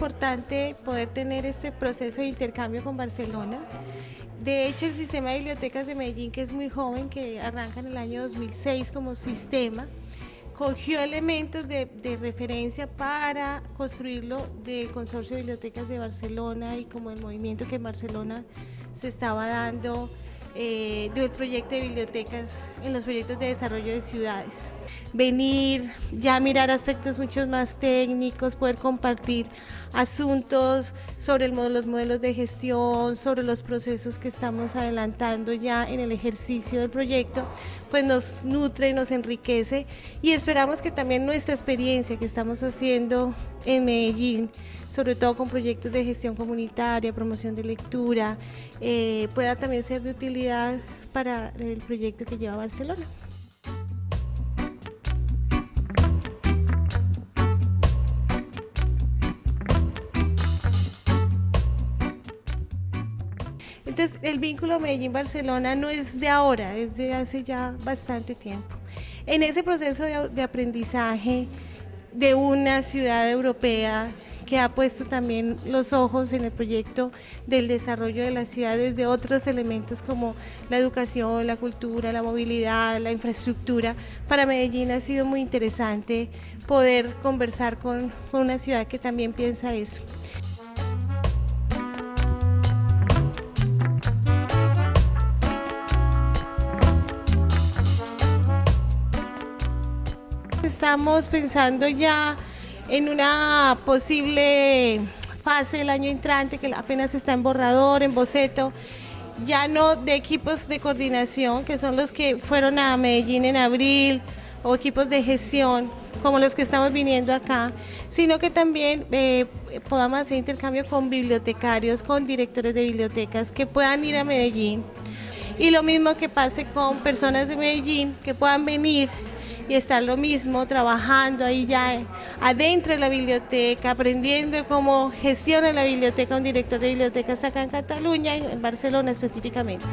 importante poder tener este proceso de intercambio con Barcelona. De hecho, el sistema de bibliotecas de Medellín, que es muy joven, que arranca en el año 2006 como sistema, cogió elementos de referencia para construirlo del Consorcio de Bibliotecas de Barcelona y como el movimiento que en Barcelona se estaba dando del proyecto de bibliotecas en los proyectos de desarrollo de ciudades. Venir, ya mirar aspectos mucho más técnicos, poder compartir asuntos sobre los modelos de gestión, sobre los procesos que estamos adelantando ya en el ejercicio del proyecto, pues nos nutre, nos enriquece y esperamos que también nuestra experiencia que estamos haciendo en Medellín, sobre todo con proyectos de gestión comunitaria, promoción de lectura, pueda también ser de utilidad para el proyecto que lleva Barcelona. Entonces, el vínculo Medellín-Barcelona no es de ahora, es de hace ya bastante tiempo. En ese proceso de aprendizaje de una ciudad europea que ha puesto también los ojos en el proyecto del desarrollo de la ciudad desde otros elementos como la educación, la cultura, la movilidad, la infraestructura, para Medellín ha sido muy interesante poder conversar con una ciudad que también piensa eso. Estamos pensando ya en una posible fase del año entrante que apenas está en borrador, en boceto, ya no de equipos de coordinación, que son los que fueron a Medellín en abril, o equipos de gestión, como los que estamos viniendo acá, sino que también podamos hacer intercambio con bibliotecarios, con directores de bibliotecas que puedan ir a Medellín. Y lo mismo que pase con personas de Medellín que puedan venir y estar lo mismo, trabajando ahí ya adentro de la biblioteca, aprendiendo cómo gestiona la biblioteca un director de bibliotecas acá en Cataluña, en Barcelona específicamente.